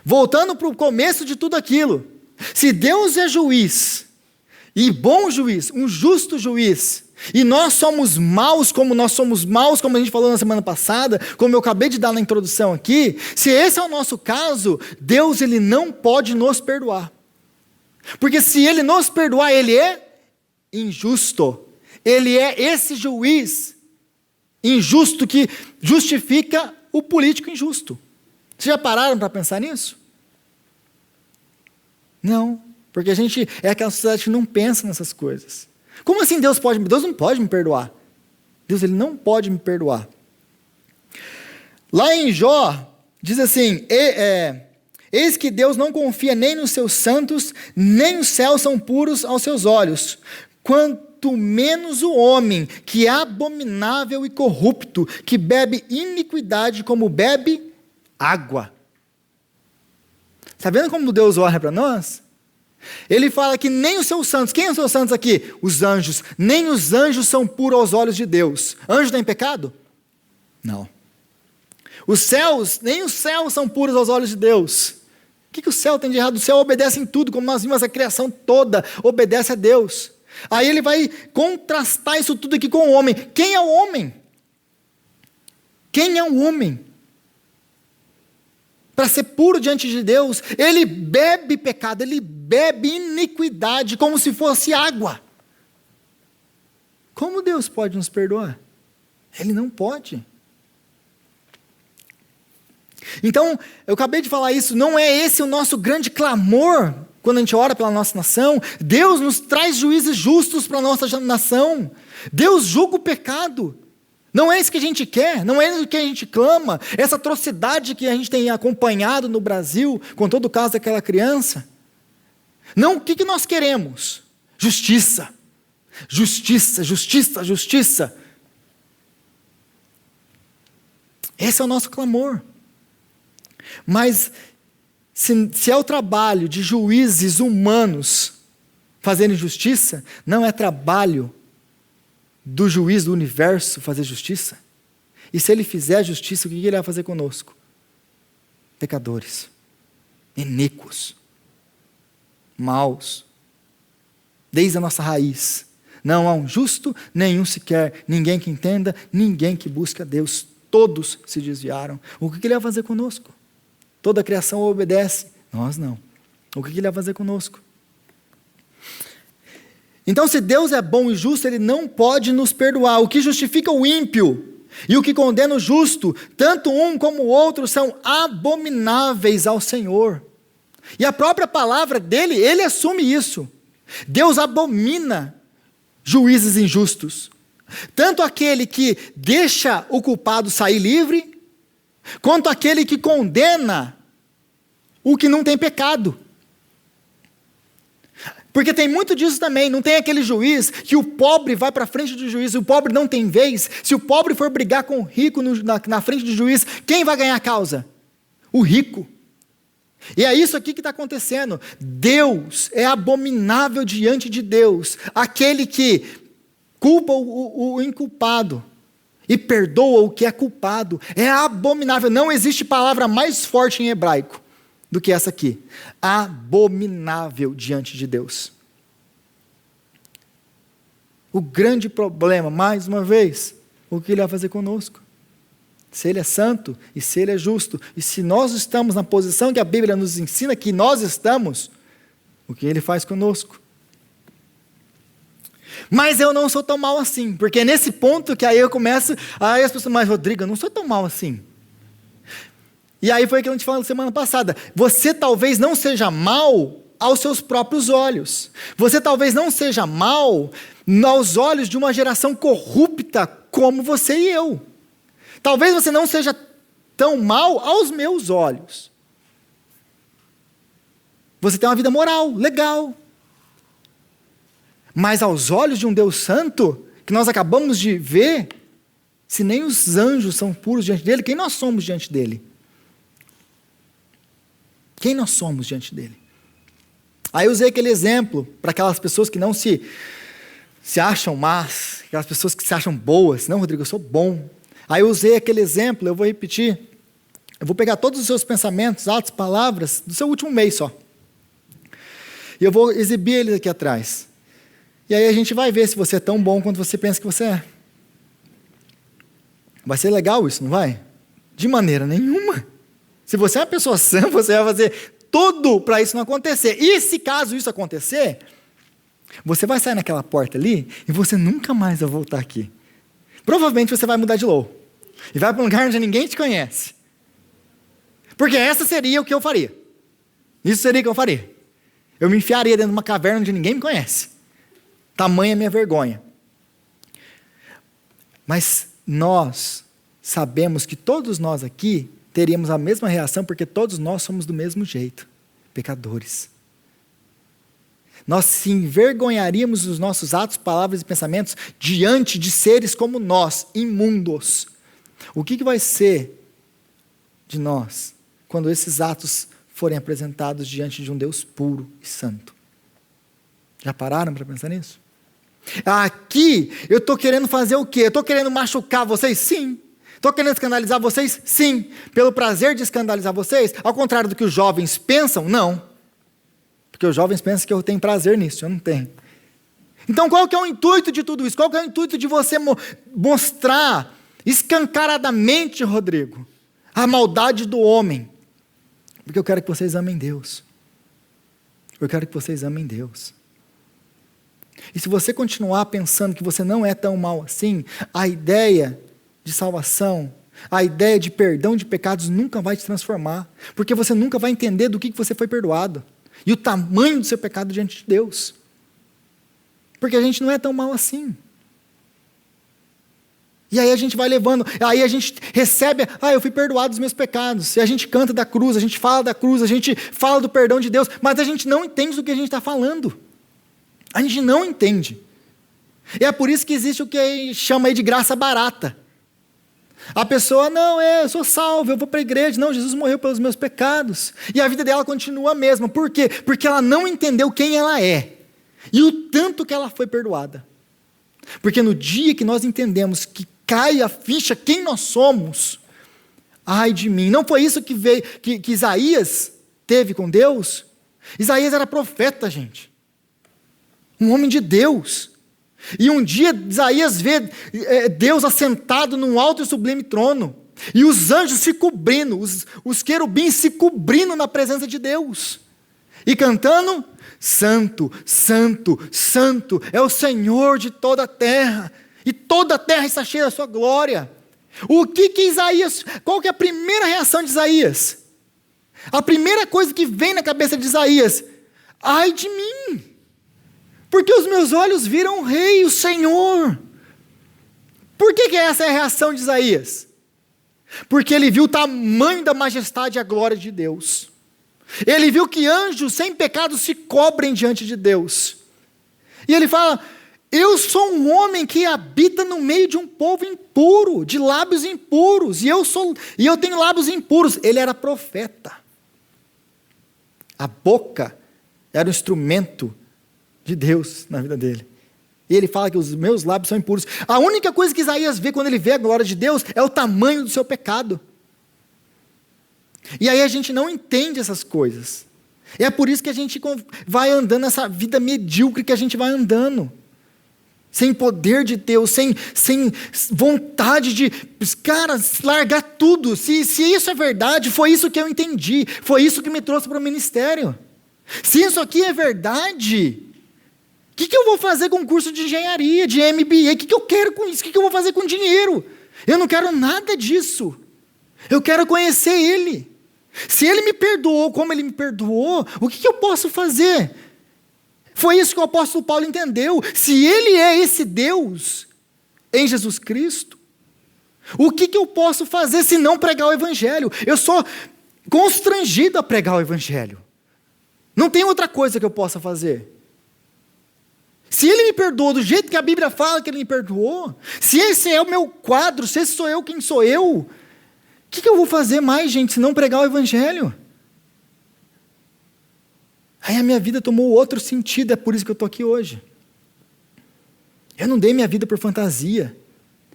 Voltando para o começo de tudo aquilo. Se Deus é juiz, e bom juiz, um justo juiz, e nós somos maus, como a gente falou na semana passada, como eu acabei de dar na introdução aqui, se esse é o nosso caso, Deus Ele não pode nos perdoar. Porque se Ele nos perdoar, Ele é injusto. Ele é esse juiz injusto que justifica o político injusto. Vocês já pararam para pensar nisso? Não, porque a gente é aquela sociedade que não pensa nessas coisas. Como assim Deus não pode me perdoar? Deus Ele não pode me perdoar. Lá em Jó, diz assim, eis que Deus não confia nem nos seus santos, nem os céus são puros aos seus olhos. Quanto menos o homem, que é abominável e corrupto, que bebe iniquidade como bebe água. Está vendo como Deus olha para nós? Ele fala que nem os seus santos, quem são os seus santos aqui? Os anjos. Nem os anjos são puros aos olhos de Deus. Anjo tem pecado? Não. Os céus, nem os céus são puros aos olhos de Deus. O que o céu tem de errado? O céu obedece em tudo, como nós vimos, a criação toda obedece a Deus. Aí ele vai contrastar isso tudo aqui com o homem. Quem é o homem? Quem é o homem? Para ser puro diante de Deus, ele bebe pecado, ele bebe iniquidade como se fosse água. Como Deus pode nos perdoar? Ele não pode. Então, eu acabei de falar isso, não é esse o nosso grande clamor quando a gente ora pela nossa nação? Deus nos traz juízes justos para a nossa nação. Deus julga o pecado. Não é isso que a gente quer, não é isso que a gente clama, essa atrocidade que a gente tem acompanhado no Brasil, com todo o caso daquela criança. Não, o que nós queremos? Justiça, justiça, justiça, justiça. Esse é o nosso clamor. Mas, se é o trabalho de juízes humanos fazerem justiça, não é trabalho do juiz do universo fazer justiça? E se ele fizer justiça, o que ele vai fazer conosco? Pecadores, iníquos, maus, desde a nossa raiz. Não há um justo, nenhum sequer, ninguém que entenda, ninguém que busque a Deus. Todos se desviaram. O que ele vai fazer conosco? Toda a criação obedece, nós não. O que ele vai fazer conosco? Então, se Deus é bom e justo, Ele não pode nos perdoar. O que justifica o ímpio e o que condena o justo, tanto um como o outro, são abomináveis ao Senhor. E a própria palavra dele, Ele assume isso. Deus abomina juízes injustos. Tanto aquele que deixa o culpado sair livre, quanto aquele que condena o que não tem pecado. Porque tem muito disso também, não tem aquele juiz que o pobre vai para frente do juiz, o pobre não tem vez. Se o pobre for brigar com o rico na frente do juiz, quem vai ganhar a causa? O rico. E é isso aqui que está acontecendo. Deus é abominável diante de Deus, aquele que culpa o inculpado e perdoa o que é culpado. É abominável, não existe palavra mais forte em hebraico do que essa aqui. Abominável diante de Deus. O grande problema, mais uma vez, o que Ele vai fazer conosco? Se Ele é santo e se Ele é justo, e se nós estamos na posição que a Bíblia nos ensina que nós estamos, o que Ele faz conosco? Mas eu não sou tão mal assim, porque é nesse ponto que aí eu começo, aí as pessoas, mas Rodrigo, eu não sou tão mal assim. E aí foi aquilo que a gente falou semana passada, você talvez não seja mal aos seus próprios olhos, você talvez não seja mal aos olhos de uma geração corrupta como você e eu. Talvez você não seja tão mal aos meus olhos. Você tem uma vida moral, legal. Mas aos olhos de um Deus santo, que nós acabamos de ver, se nem os anjos são puros diante dele, quem nós somos diante dele? Quem nós somos diante dele? Aí eu usei aquele exemplo para aquelas pessoas que não se acham más, aquelas pessoas que se acham boas. Não, Rodrigo, eu sou bom. Aí eu usei aquele exemplo, eu vou repetir. Eu vou pegar todos os seus pensamentos, atos, palavras, do seu último mês só. E eu vou exibir eles aqui atrás. E aí a gente vai ver se você é tão bom quanto você pensa que você é. Vai ser legal isso, não vai? De maneira nenhuma. Se você é uma pessoa sã, você vai fazer tudo para isso não acontecer. E se caso isso acontecer, você vai sair naquela porta ali e você nunca mais vai voltar aqui. Provavelmente você vai mudar de low. E vai para um lugar onde ninguém te conhece. Porque essa seria o que eu faria. Isso seria o que eu faria. Eu me enfiaria dentro de uma caverna onde ninguém me conhece. Tamanha a minha vergonha. Mas nós sabemos que todos nós aqui teríamos a mesma reação, porque todos nós somos do mesmo jeito. Pecadores. Nós se envergonharíamos dos nossos atos, palavras e pensamentos diante de seres como nós, imundos. O que vai ser de nós quando esses atos forem apresentados diante de um Deus puro e santo? Já pararam para pensar nisso? Aqui eu estou querendo fazer o quê? Eu estou querendo machucar vocês? Sim. Estou querendo escandalizar vocês? Sim. Pelo prazer de escandalizar vocês? Ao contrário do que os jovens pensam? Não. Porque os jovens pensam que eu tenho prazer nisso, eu não tenho. Então qual que é o intuito de tudo isso? Qual que é o intuito de você mostrar escancaradamente, Rodrigo, a maldade do homem? Porque eu quero que vocês amem Deus. Eu quero que vocês amem Deus. E se você continuar pensando que você não é tão mal assim, a ideia de salvação, a ideia de perdão de pecados nunca vai te transformar. Porque você nunca vai entender do que você foi perdoado. E o tamanho do seu pecado diante de Deus. Porque a gente não é tão mal assim. E aí a gente vai levando, aí a gente recebe, eu fui perdoado dos meus pecados. E a gente canta da cruz, a gente fala da cruz, a gente fala do perdão de Deus, mas a gente não entende do que a gente está falando. A gente não entende. E é por isso que existe o que chama aí de graça barata. A pessoa, eu sou salvo, eu vou para a igreja. Não, Jesus morreu pelos meus pecados. E a vida dela continua a mesma. Por quê? Porque ela não entendeu quem ela é. E o tanto que ela foi perdoada. Porque no dia que nós entendemos que cai a ficha quem nós somos, ai de mim. Não foi isso que veio, que Isaías teve com Deus? Isaías era profeta, gente. Um homem de Deus. E um dia Isaías vê Deus assentado num alto e sublime trono. E os anjos se cobrindo, os querubins se cobrindo na presença de Deus. E cantando, santo, santo, santo é o Senhor de toda a terra. E toda a terra está cheia da sua glória. O que Isaías, qual que é a primeira reação de Isaías? A primeira coisa que vem na cabeça de Isaías, ai de mim. Porque os meus olhos viram o Rei, o Senhor. Por que essa é a reação de Isaías? porque ele viu o tamanho da majestade e a glória de Deus. Ele viu que anjos sem pecado se cobrem diante de Deus. E ele fala: eu sou um homem que habita no meio de um povo impuro, de lábios impuros, e eu tenho lábios impuros. Ele era profeta. A boca era o instrumento de Deus na vida dele. E ele fala que os meus lábios são impuros. A única coisa que Isaías vê quando ele vê a glória de Deus é o tamanho do seu pecado. E aí a gente não entende essas coisas. É por isso que a gente vai andando nessa vida medíocre que a gente vai andando. Sem poder de Deus, sem vontade de, cara, largar tudo. Se isso é verdade, foi isso que eu entendi. Foi isso que me trouxe para o ministério. Se isso aqui é verdade, o que eu vou fazer com curso de engenharia, de MBA? O que eu quero com isso? O que eu vou fazer com dinheiro? Eu não quero nada disso. Eu quero conhecer Ele. Se Ele me perdoou como Ele me perdoou, o que eu posso fazer? Foi isso que o apóstolo Paulo entendeu. Se Ele é esse Deus em Jesus Cristo, o que eu posso fazer se não pregar o Evangelho? Eu sou constrangido a pregar o Evangelho. Não tem outra coisa que eu possa fazer. Se Ele me perdoou do jeito que a Bíblia fala que Ele me perdoou, se esse é o meu quadro, se esse sou eu, quem sou eu, o que eu vou fazer mais, gente, se não pregar o Evangelho? Aí a minha vida tomou outro sentido, é por isso que eu estou aqui hoje. Eu não dei minha vida por fantasia,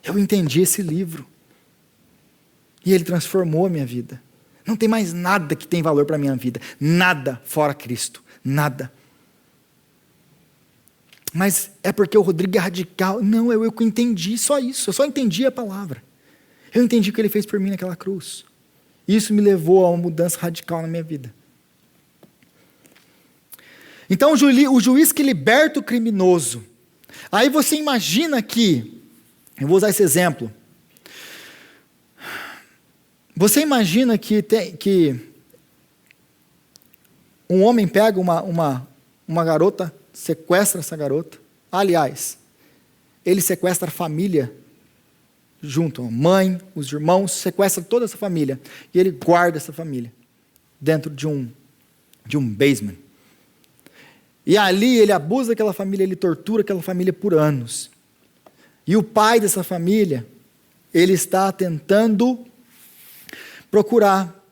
eu entendi esse livro. E ele transformou a minha vida. Não tem mais nada que tem valor para a minha vida, nada fora Cristo, nada. Mas é porque o Rodrigo é radical. Não, eu entendi só isso, eu só entendi a palavra. Eu entendi o que Ele fez por mim naquela cruz. Isso me levou a uma mudança radical na minha vida. Então, o juiz que liberta o criminoso. Aí você imagina que, eu vou usar esse exemplo. Você imagina que um homem pega uma garota, sequestra essa garota. Aliás, ele sequestra a família junto, a mãe, os irmãos, sequestra toda essa família. E ele guarda essa família dentro de um basement. E ali ele abusa daquela família, ele tortura aquela família por anos. E o pai dessa família, ele está tentando procurar.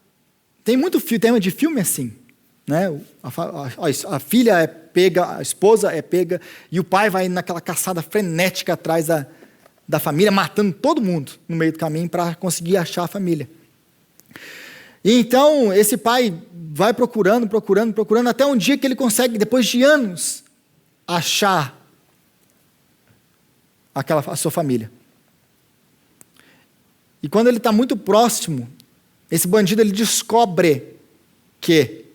Tem muito tema de filme assim, né? A filha é pega, a esposa é pega, e o pai vai naquela caçada frenética atrás da família, matando todo mundo no meio do caminho para conseguir achar a família. E então esse pai vai procurando, até um dia que ele consegue, depois de anos, achar a sua família. E quando ele está muito próximo, esse bandido ele descobre que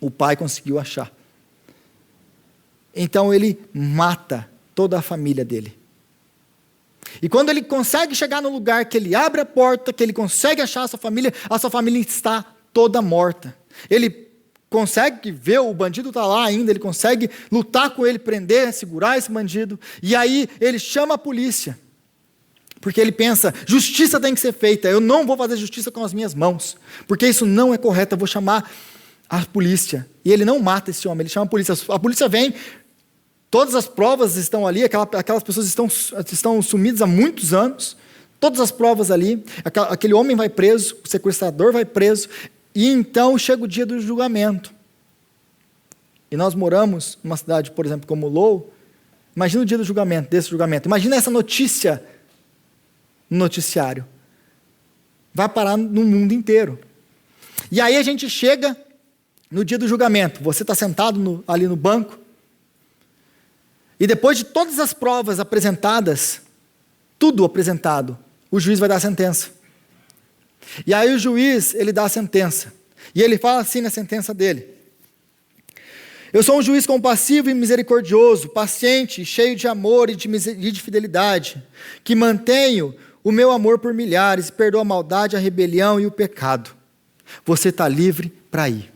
o pai conseguiu achar. Então ele mata toda a família dele. E quando ele consegue chegar no lugar que ele abre a porta, que ele consegue achar a sua família está toda morta. Ele consegue ver o bandido está lá ainda, ele consegue lutar com ele, prender, segurar esse bandido. E aí ele chama a polícia. Porque ele pensa, justiça tem que ser feita, eu não vou fazer justiça com as minhas mãos, porque isso não é correto, eu vou chamar a polícia. E ele não mata esse homem, ele chama a polícia vem, todas as provas estão ali, aquelas pessoas estão sumidas há muitos anos, todas as provas ali, aquele homem vai preso, o sequestrador vai preso, e então chega o dia do julgamento. E nós moramos numa cidade, por exemplo, como Lowell, imagina o dia do julgamento, desse julgamento, imagina essa notícia no noticiário. Vai parar no mundo inteiro. E aí a gente chega no dia do julgamento. Você está sentado ali no banco. E depois de todas as provas apresentadas, tudo apresentado, o juiz vai dar a sentença. E aí o juiz, ele dá a sentença. E ele fala assim na sentença dele: eu sou um juiz compassivo e misericordioso, paciente, cheio de amor e de fidelidade, que mantenho o meu amor por milhares, perdoa a maldade, a rebelião e o pecado. Você está livre para ir.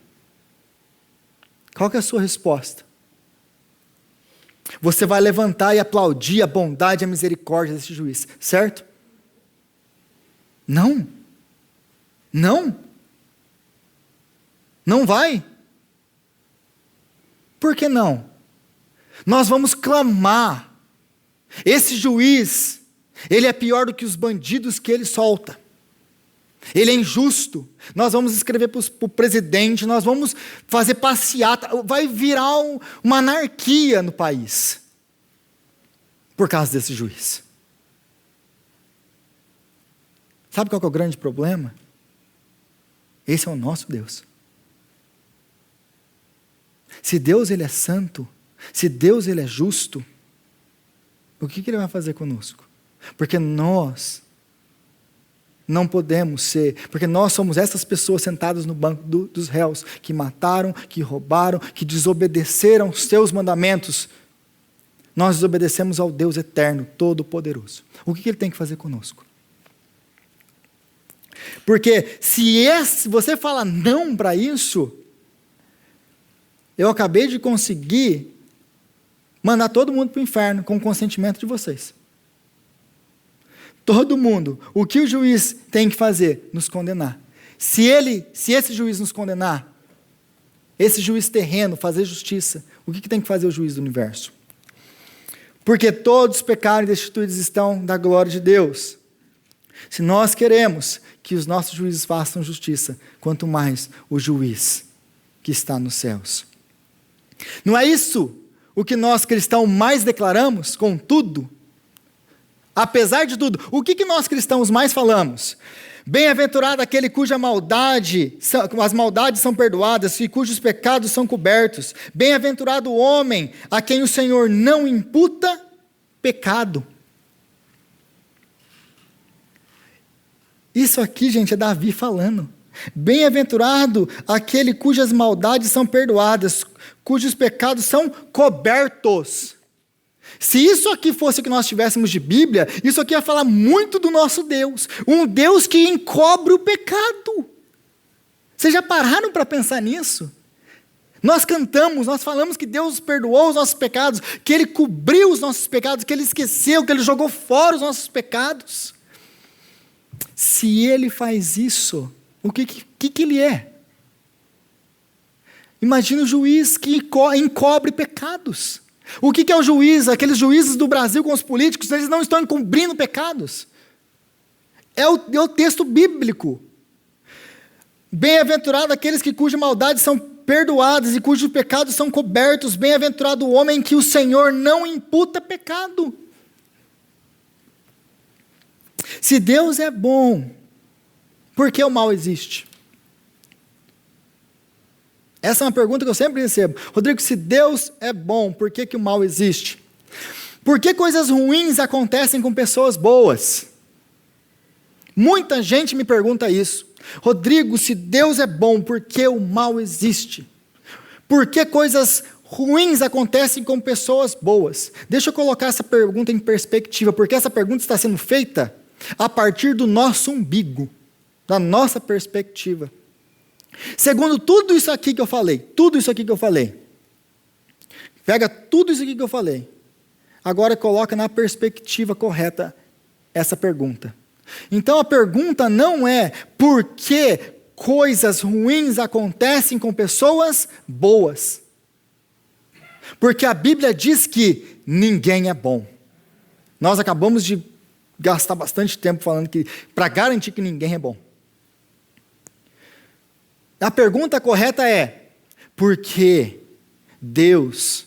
Qual que é a sua resposta? Você vai levantar e aplaudir a bondade e a misericórdia desse juiz, certo? Não. Não. Não vai. Por que não? Nós vamos clamar. Esse juiz, ele é pior do que os bandidos que ele solta. Ele é injusto. Nós vamos escrever para o presidente, nós vamos fazer passeata. Vai virar uma anarquia no país. Por causa desse juiz. Sabe qual que é o grande problema? Esse é o nosso Deus. Se Deus ele é santo, se Deus ele é justo, o que ele vai fazer conosco? Porque nós não podemos ser, porque nós somos essas pessoas sentadas no banco dos réus, que mataram, que roubaram, que desobedeceram os seus mandamentos. Nós desobedecemos ao Deus eterno, todo-poderoso. O que ele tem que fazer conosco? Porque se você fala não para isso, eu acabei de conseguir mandar todo mundo para o inferno com o consentimento de vocês. Todo mundo. O que o juiz tem que fazer? Nos condenar. Se esse juiz nos condenar, esse juiz terreno, fazer justiça, o que tem que fazer o juiz do universo? Porque todos pecaram e destituídos estão da glória de Deus. Se nós queremos que os nossos juízes façam justiça, quanto mais o juiz que está nos céus. Não é isso o que nós cristãos mais declaramos? Contudo, apesar de tudo, o que nós cristãos mais falamos? Bem-aventurado aquele cuja as maldades são perdoadas e cujos pecados são cobertos. Bem-aventurado o homem a quem o Senhor não imputa pecado. Isso aqui, gente, é Davi falando. Bem-aventurado aquele cujas maldades são perdoadas, cujos pecados são cobertos. Se isso aqui fosse o que nós tivéssemos de Bíblia, isso aqui ia falar muito do nosso Deus. Um Deus que encobre o pecado. Vocês já pararam para pensar nisso? Nós cantamos, nós falamos que Deus perdoou os nossos pecados, que Ele cobriu os nossos pecados, que Ele esqueceu, que Ele jogou fora os nossos pecados. Se Ele faz isso, o que Ele é? Imagina o juiz que encobre pecados. O que é o juiz? Aqueles juízes do Brasil com os políticos, eles não estão encobrindo pecados. É o texto bíblico. Bem-aventurado aqueles cujas maldades são perdoadas e cujos pecados são cobertos. Bem-aventurado o homem que o Senhor não imputa pecado. Se Deus é bom, por que o mal existe? Essa é uma pergunta que eu sempre recebo. Rodrigo, se Deus é bom, por que o mal existe? Por que coisas ruins acontecem com pessoas boas? Muita gente me pergunta isso. Rodrigo, se Deus é bom, por que o mal existe? Por que coisas ruins acontecem com pessoas boas? Deixa eu colocar essa pergunta em perspectiva, porque essa pergunta está sendo feita a partir do nosso umbigo, da nossa perspectiva. Segundo tudo isso aqui que eu falei, pega tudo isso aqui que eu falei, agora coloca na perspectiva correta essa pergunta. Então a pergunta não é por que coisas ruins acontecem com pessoas boas, porque a Bíblia diz que ninguém é bom. Nós acabamos de gastar bastante tempo falando que para garantir que ninguém é bom. A pergunta correta é: por que Deus,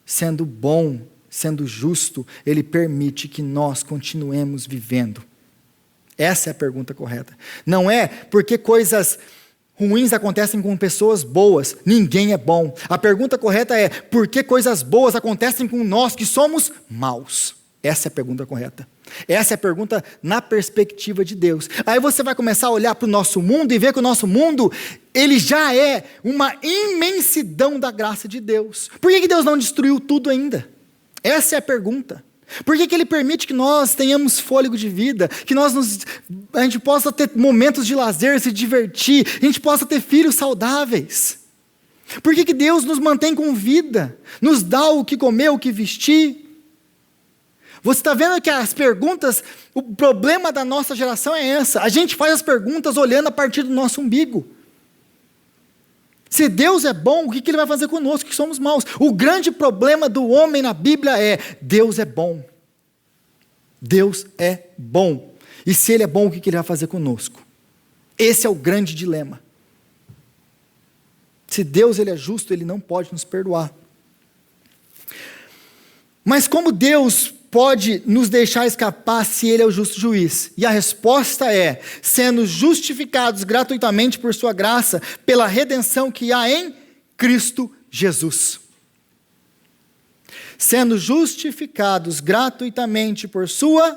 sendo bom, sendo justo, Ele permite que nós continuemos vivendo? Essa é a pergunta correta. Não é porque coisas ruins acontecem com pessoas boas, ninguém é bom. A pergunta correta é: por que coisas boas acontecem com nós que somos maus? Essa é a pergunta correta. Essa é a pergunta na perspectiva de Deus. Aí você vai começar a olhar para o nosso mundo e ver que o nosso mundo, ele já é uma imensidão da graça de Deus. Por que Deus não destruiu tudo ainda? Essa é a pergunta. Por que Ele permite que nós tenhamos fôlego de vida, que a gente possa ter momentos de lazer, se divertir, a gente possa ter filhos saudáveis? Por que Deus nos mantém com vida, nos dá o que comer, o que vestir? Você está vendo que as perguntas, o problema da nossa geração é essa. A gente faz as perguntas olhando a partir do nosso umbigo. Se Deus é bom, o que Ele vai fazer conosco, que somos maus? O grande problema do homem na Bíblia é: Deus é bom. Deus é bom. E se Ele é bom, o que Ele vai fazer conosco? Esse é o grande dilema. Se Deus Ele é justo, Ele não pode nos perdoar. Mas como Deus pode nos deixar escapar se Ele é o justo juiz? E a resposta é: sendo justificados gratuitamente por sua graça, pela redenção que há em Cristo Jesus. Sendo justificados gratuitamente por sua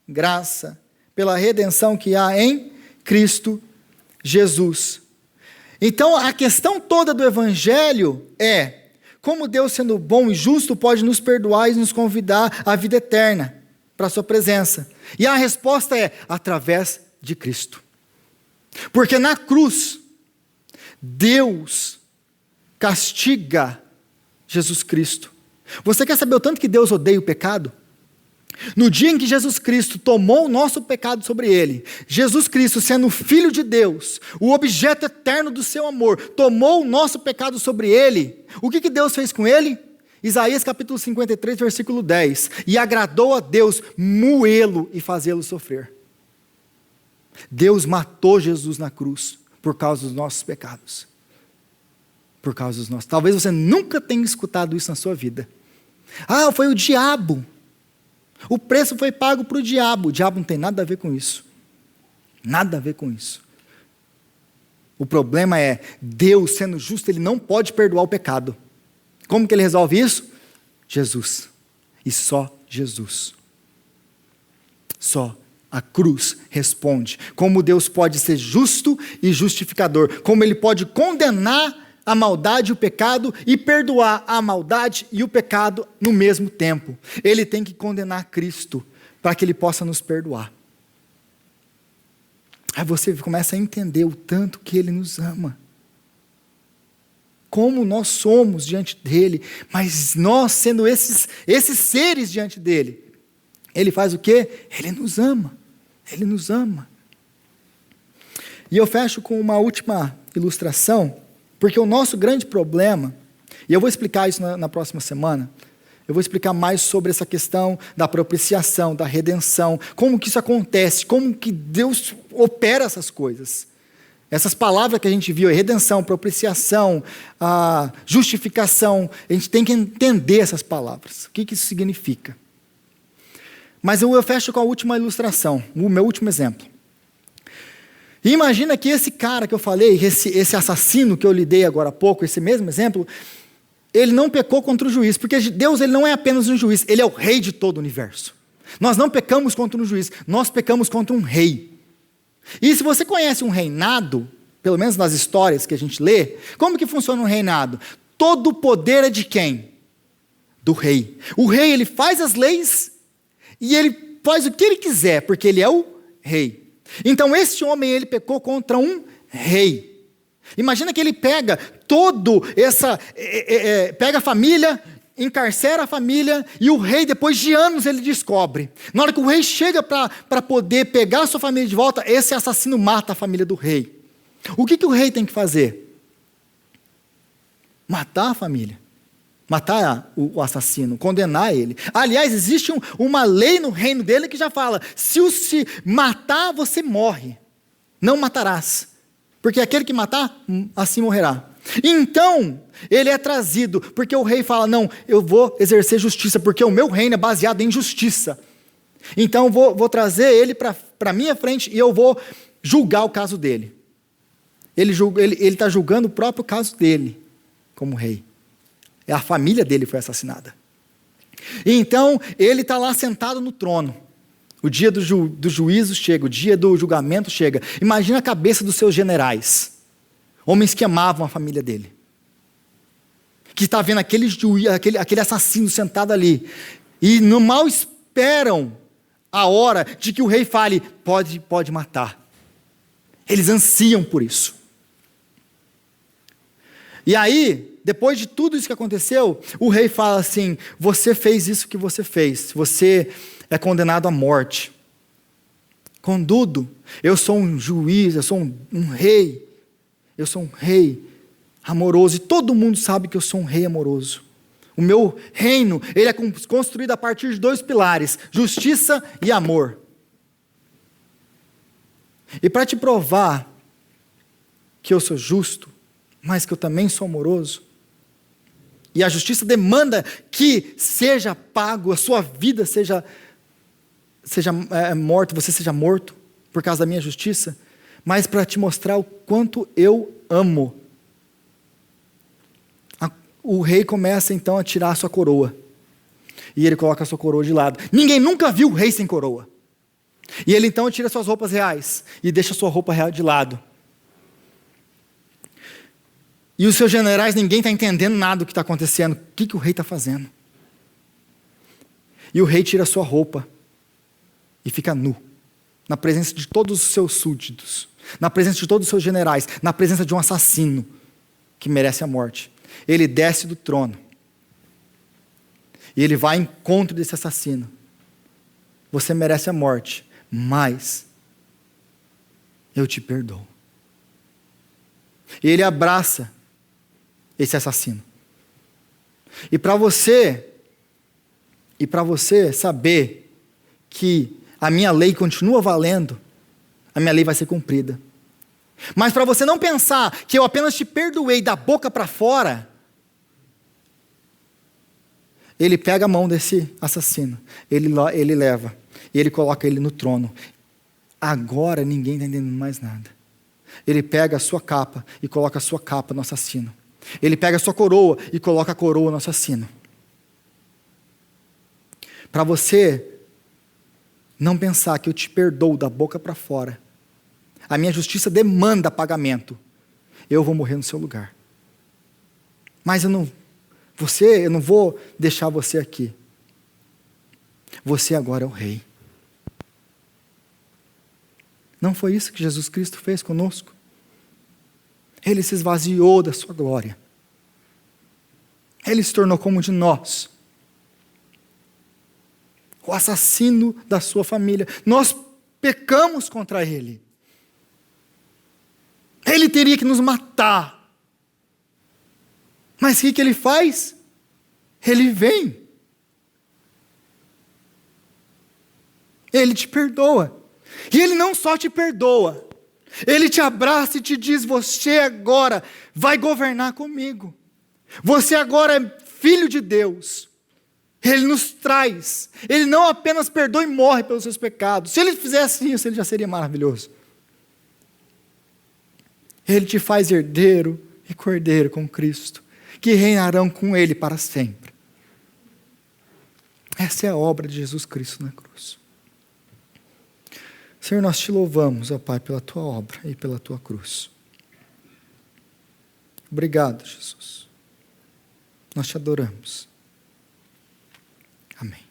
graça, pela redenção que há em Cristo Jesus. Então, a questão toda do Evangelho é: como Deus, sendo bom e justo, pode nos perdoar e nos convidar à vida eterna, para a sua presença? E a resposta é: através de Cristo. Porque na cruz, Deus castiga Jesus Cristo. Você quer saber o tanto que Deus odeia o pecado? No dia em que Jesus Cristo tomou o nosso pecado sobre Ele, Jesus Cristo, sendo Filho de Deus, o objeto eterno do seu amor, tomou o nosso pecado sobre Ele. O que Deus fez com Ele? Isaías capítulo 53, versículo 10. E agradou a Deus moê-lo e fazê-lo sofrer. Deus matou Jesus na cruz por causa dos nossos pecados. Por causa dos nossos. Talvez você nunca tenha escutado isso na sua vida. Ah, foi o diabo. O preço foi pago para o diabo. O diabo não tem nada a ver com isso. Nada a ver com isso. O problema é: Deus, sendo justo, Ele não pode perdoar o pecado. Como que Ele resolve isso? Jesus. E só Jesus. Só a cruz responde. Como Deus pode ser justo e justificador. Como Ele pode condenar a maldade e o pecado e perdoar a maldade e o pecado no mesmo tempo. Ele tem que condenar Cristo para que Ele possa nos perdoar. Aí você começa a entender o tanto que Ele nos ama. Como nós somos diante dEle, mas nós sendo esses seres diante dEle, Ele faz o quê? Ele nos ama. Ele nos ama. E eu fecho com uma última ilustração. Porque o nosso grande problema, e eu vou explicar isso na próxima semana, eu vou explicar mais sobre essa questão da propiciação, da redenção, como que isso acontece, como que Deus opera essas coisas. Essas palavras que a gente viu, redenção, propiciação, justificação, a gente tem que entender essas palavras, o que isso significa. Mas eu fecho com a última ilustração, o meu último exemplo. E imagina que esse cara que eu falei, esse assassino que eu lhe dei agora há pouco, esse mesmo exemplo, ele não pecou contra o juiz, porque Deus ele não é apenas um juiz, Ele é o rei de todo o universo. Nós não pecamos contra um juiz, nós pecamos contra um rei. E se você conhece um reinado, pelo menos nas histórias que a gente lê, como que funciona um reinado? Todo o poder é de quem? Do rei. O rei ele faz as leis e ele faz o que ele quiser, porque ele é o rei. Então este homem, ele pecou contra um rei. Imagina que ele pega pega a família, encarcera a família, e o rei, depois de anos, ele descobre. Na hora que o rei chega para poder pegar a sua família de volta, esse assassino mata a família do rei. O que o rei tem que fazer? Matar a família. Matar o assassino, condenar ele. Aliás, existe uma lei no reino dele que já fala: se matar, você morre. Não matarás. Porque aquele que matar, assim morrerá. Então, ele é trazido, porque o rei fala: não, eu vou exercer justiça, porque o meu reino é baseado em justiça. Então, vou trazer ele para a minha frente e eu vou julgar o caso dele. Ele está julgando o próprio caso dele, como rei. A família dele foi assassinada. E então, ele está lá sentado no trono. O dia do juízo chega, o dia do julgamento chega. Imagina a cabeça dos seus generais. Homens que amavam a família dele. Que está vendo aquele assassino sentado ali. E no mal esperam a hora de que o rei fale: pode matar. Eles ansiam por isso. E aí, depois de tudo isso que aconteceu, o rei fala assim: você fez isso que você fez, você é condenado à morte. Contudo, eu sou um juiz, eu sou um rei, eu sou um rei amoroso, e todo mundo sabe que eu sou um rei amoroso. O meu reino, ele é construído a partir de 2 pilares, justiça e amor. E para te provar que eu sou justo, mas que eu também sou amoroso, e a justiça demanda que seja pago, a sua vida seja morta, você seja morto por causa da minha justiça, mas para te mostrar o quanto eu amo. O rei começa então a tirar a sua coroa, e ele coloca a sua coroa de lado. Ninguém nunca viu o rei sem coroa. E ele então tira suas roupas reais e deixa a sua roupa real de lado. E os seus generais, ninguém está entendendo nada do que está acontecendo. O que o rei está fazendo? E o rei tira a sua roupa e fica nu, na presença de todos os seus súditos, na presença de todos os seus generais, na presença de um assassino que merece a morte. Ele desce do trono e ele vai ao encontro desse assassino. Você merece a morte, mas eu te perdoo. E ele abraça esse assassino. E para você saber que a minha lei continua valendo, a minha lei vai ser cumprida. Mas para você não pensar que eu apenas te perdoei da boca para fora, ele pega a mão desse assassino, ele leva, e ele coloca ele no trono. Agora ninguém está entendendo mais nada. Ele pega a sua capa e coloca a sua capa no assassino. Ele pega a sua coroa e coloca a coroa no assassino. Para você não pensar que eu te perdoo da boca para fora, a minha justiça demanda pagamento, eu vou morrer no seu lugar. Mas eu não vou deixar você aqui. Você agora é o rei. Não foi isso que Jesus Cristo fez conosco? Ele se esvaziou da sua glória. Ele se tornou como um de nós. O assassino da sua família. Nós pecamos contra ele. Ele teria que nos matar. Mas o que ele faz? Ele vem. Ele te perdoa. E ele não só te perdoa, ele te abraça e te diz: você agora vai governar comigo. Você agora é filho de Deus. Ele nos traz. Ele não apenas perdoa e morre pelos seus pecados. Se ele fizesse isso, ele já seria maravilhoso. Ele te faz herdeiro e cordeiro com Cristo, que reinarão com ele para sempre. Essa é a obra de Jesus Cristo na cruz. Senhor, nós te louvamos, ó Pai, pela tua obra e pela tua cruz. Obrigado, Jesus. Nós te adoramos. Amém.